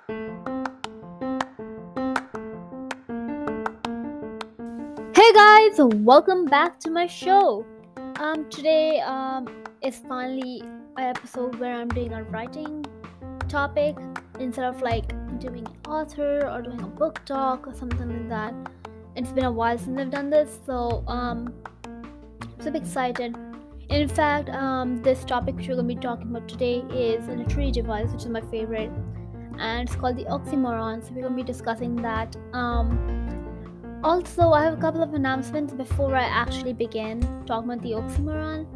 Hey guys, welcome back to my show. Today is finally an episode where I'm doing a writing topic instead of like doing an author or doing a book talk or something like that. It's been a while since I've done this, so I'm super excited. In fact, this topic which we're gonna be talking about today is a literary device, which is my favorite, and it's called the oxymoron. So we're gonna be discussing that. Also, I have a couple of announcements before I actually begin talking about the oxymoron.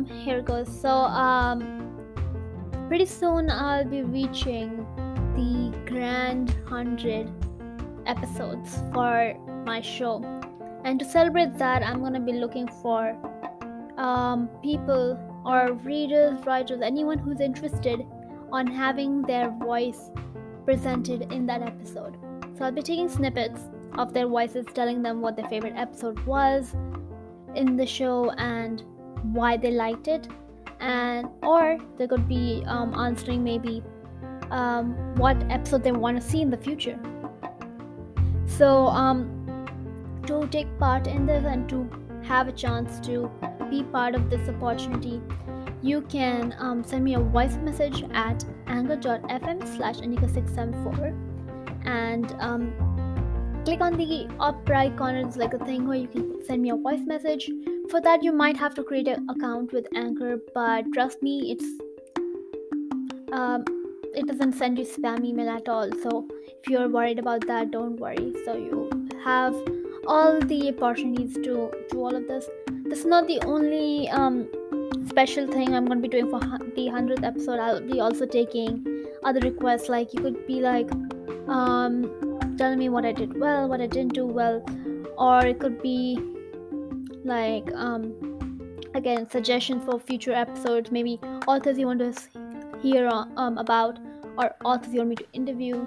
Here it goes. So, pretty soon I'll be reaching the grand 100 episodes for my show, and to celebrate that, I'm gonna be looking for people or readers, writers, anyone who's interested on having their voice presented in that episode. So I'll be taking snippets of their voices, telling them what their favorite episode was in the show and why they liked it, and or they could be answering maybe what episode they want to see in the future. So to take part in this and to have a chance to be part of this opportunity, you can send me a voice message at anchor.fm/Anika674 and click on the up right corner. It's like a thing where you can send me a voice message. For that, you might have to create an account with Anchor, but trust me, it doesn't send you spam email at all. So if you're worried about that, don't worry. So you have all the opportunities to do all of this. This is not the only special thing I'm going to be doing for the 100th episode. I'll be also taking other requests, like you could be like telling me what I did well, what I didn't do well, or it could be like again suggestions for future episodes, maybe authors you want to hear about, or authors you want me to interview,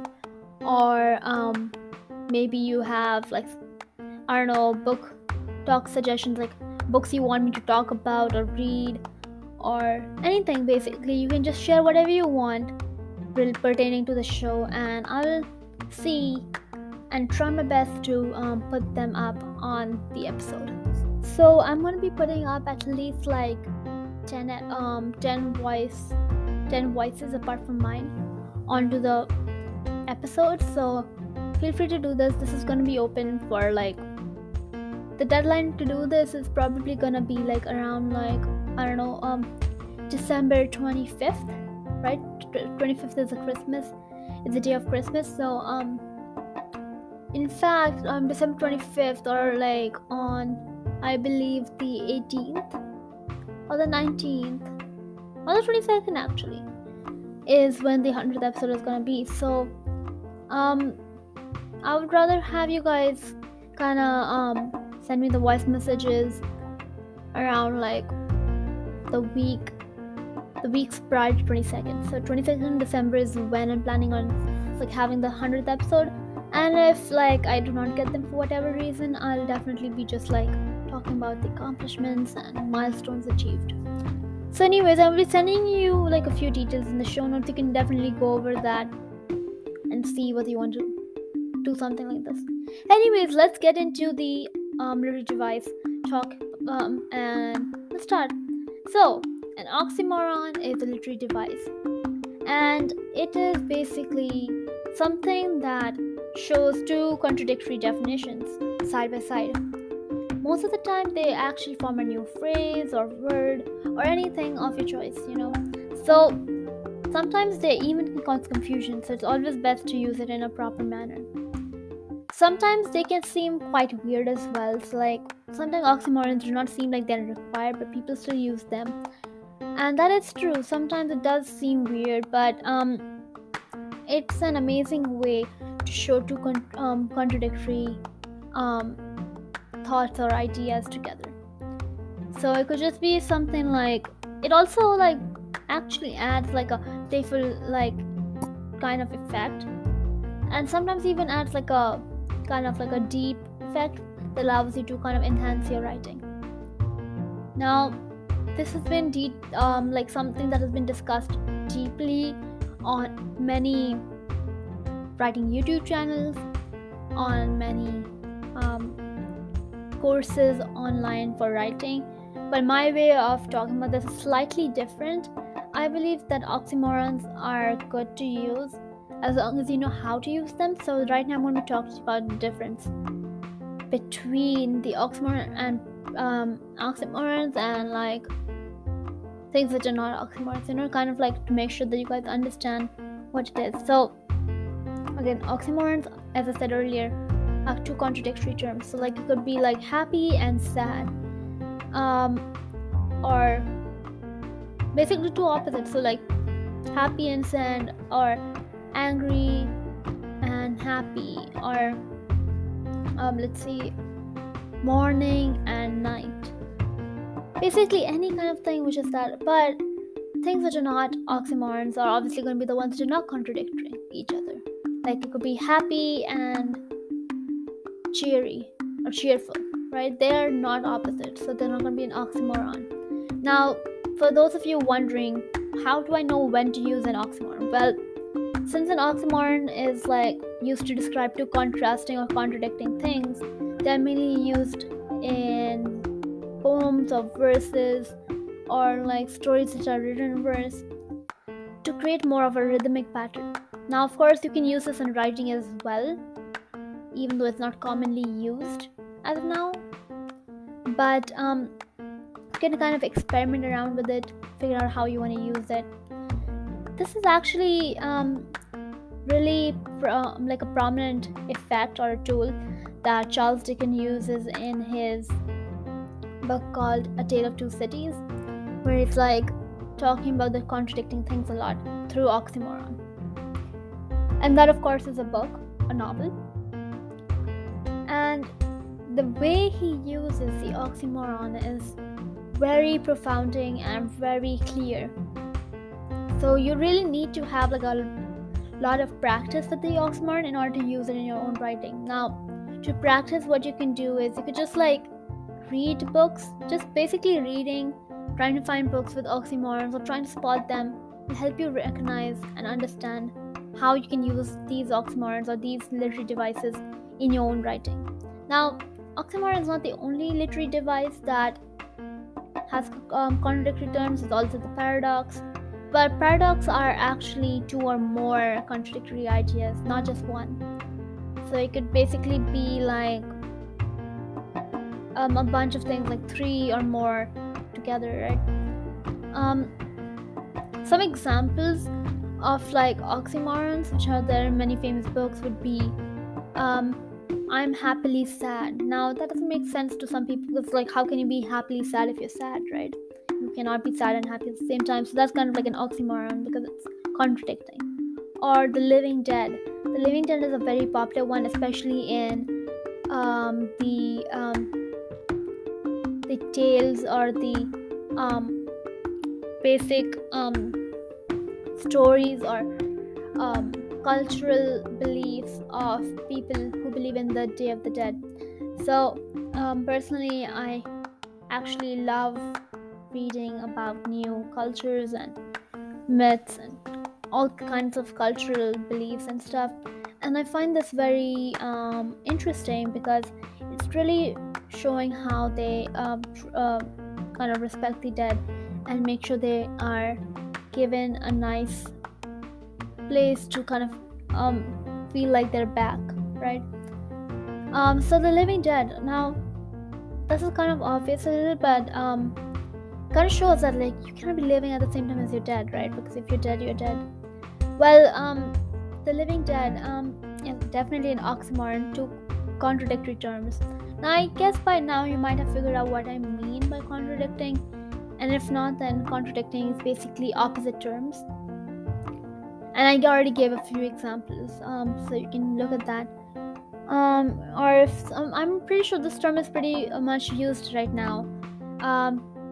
or maybe you have like, I don't know, book talk suggestions, like books you want me to talk about or read or anything. Basically, you can just share whatever you want pertaining to the show, and I'll see and try my best to put them up on the episode. So I'm going to be putting up at least like 10 voices apart from mine onto the episode. So feel free to do this. This is going to be open for like, the deadline to do this is probably going to be like around like, I don't know, December 25th, right? 25th is a Christmas. It's the day of Christmas. So in fact, December 25th, or like on, I believe, the 18th or the 19th or the 22nd actually is when the 100th episode is gonna be. So I would rather have you guys kind of send me the voice messages around like the weeks prior to 22nd. So 22nd December is when I'm planning on like having the 100th episode. And if like I do not get them for whatever reason, I'll definitely be just like talking about the accomplishments and milestones achieved. So anyways, I'll be sending you like a few details in the show notes. You can definitely go over that and see whether you want to do something like this. Anyways, let's get into the little device talk, and let's start. So an oxymoron is a literary device, and it is basically something that shows two contradictory definitions side by side. Most of the time, they actually form a new phrase or word or anything of your choice, So sometimes they even can cause confusion, so it's always best to use it in a proper manner. Sometimes they can seem quite weird as well. So like sometimes oxymorons do not seem like they're required, but people still use them. And that is true. Sometimes it does seem weird, but it's an amazing way to show two contradictory thoughts or ideas together. So it could just be something like, it also like actually adds like a playful like kind of effect, and sometimes even adds like a kind of like a deep effect that allows you to kind of enhance your writing. Now this has been like something that has been discussed deeply on many writing YouTube channels, on many courses online for writing. But my way of talking about this is slightly different. I believe that oxymorons are good to use as long as you know how to use them. So right now I'm going to be talking about the difference between the oxymoron and oxymorons and like things which are not oxymorons, kind of like to make sure that you guys understand what it is. So again, oxymorons, as I said earlier, are two contradictory terms. So like it could be like happy and sad, or basically two opposites. So like happy and sad, or angry and happy, or let's see, morning and night. Basically any kind of thing which is that. But things which are not oxymorons are obviously going to be the ones that are not contradicting each other. Like it could be happy and cheery or cheerful, right? They are not opposites, so they're not going to be an oxymoron. Now, for those of you wondering, how do I know when to use an oxymoron? Well, since an oxymoron is like used to describe two contrasting or contradicting things, they're mainly used in poems or verses, or like stories which are written in verse, to create more of a rhythmic pattern. Now, of course, you can use this in writing as well, even though it's not commonly used as of now. But you can kind of experiment around with it, figure out how you want to use it. This is actually really like a prominent effect or a tool that Charles Dickens uses in his book called A Tale of Two Cities, where it's like talking about the contradicting things a lot through oxymoron. And that, of course, is a book, a novel. And the way he uses the oxymoron is very profounding and very clear. So you really need to have like a lot of practice with the oxymoron in order to use it in your own writing. Now, to practice, what you can do is you could just like read books, just basically reading, trying to find books with oxymorons or trying to spot them will help you recognize and understand how you can use these oxymorons or these literary devices in your own writing. Now, oxymoron is not the only literary device that has contradictory terms. It's also the paradox. But paradox are actually two or more contradictory ideas, not just one. So it could basically be like a bunch of things, like three or more together, right? Some examples of like oxymorons, which are there in many famous books, would be I'm happily sad. Now that doesn't make sense to some people, because like how can you be happily sad if you're sad, right? You cannot be sad and happy at the same time. So that's kind of like an oxymoron because it's contradicting. Or the living dead. The living dead is a very popular one, especially in the tales or the basic stories or cultural beliefs of people who believe in the Day of the Dead. So personally, I actually love reading about new cultures and myths and all kinds of cultural beliefs and stuff, and I find this very interesting because it's really showing how they kind of respect the dead and make sure they are given a nice place to kind of feel like they're back, right? So the living dead, now this is kind of obvious a little, but kind of shows that like you cannot be living at the same time as you're dead, right? Because if you're dead, you're dead. Well, the living dead is definitely an oxymoron, two contradictory terms. Now I guess by now you might have figured out what I mean by contradicting, and if not, then contradicting is basically opposite terms. And I already gave a few examples, so you can look at that. Or if I'm pretty sure this term is pretty much used right now.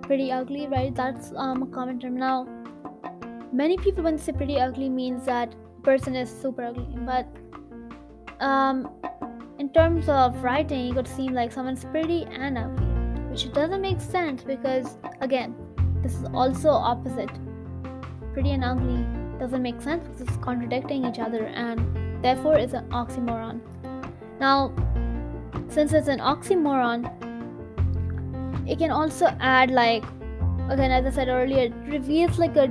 Pretty ugly, right? That's a common term now. Many people, when they say pretty ugly, means that a person is super ugly. But in terms of writing, it could seem like someone's pretty and ugly, which doesn't make sense because, again, this is also opposite. Pretty and ugly doesn't make sense because it's contradicting each other, and therefore it's an oxymoron. Now, since it's an oxymoron, it can also add, like, again, as I said earlier, it reveals like a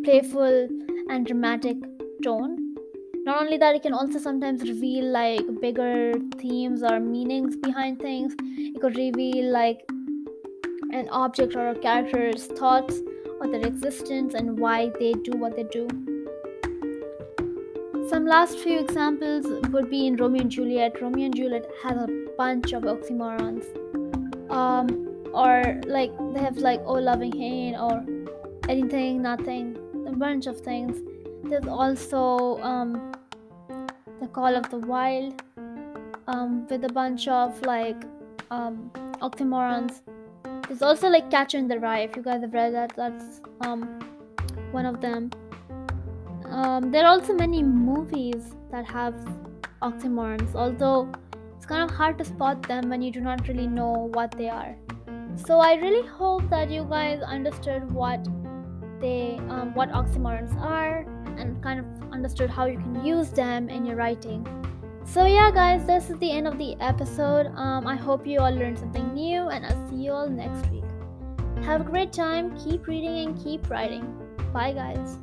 playful and dramatic tone. Not only that, it can also sometimes reveal like bigger themes or meanings behind things. It could reveal like an object or a character's thoughts or their existence and why they do what they do. Some last few examples would be in Romeo and Juliet. Romeo and Juliet has a bunch of oxymorons. Or like they have like oh loving hate or anything, nothing, a bunch of things. There's also the Call of the Wild, with a bunch of like oxymorons. There's also like Catcher in the Rye. If you guys have read that, that's one of them. There are also many movies that have oxymorons, although it's kind of hard to spot them when you do not really know what they are. So I really hope that you guys understood what oxymorons are and kind of understood how you can use them in your writing. So yeah guys, this is the end of the episode. I hope you all learned something new, and I'll see you all next week. Have a great time, keep reading and keep writing. Bye guys.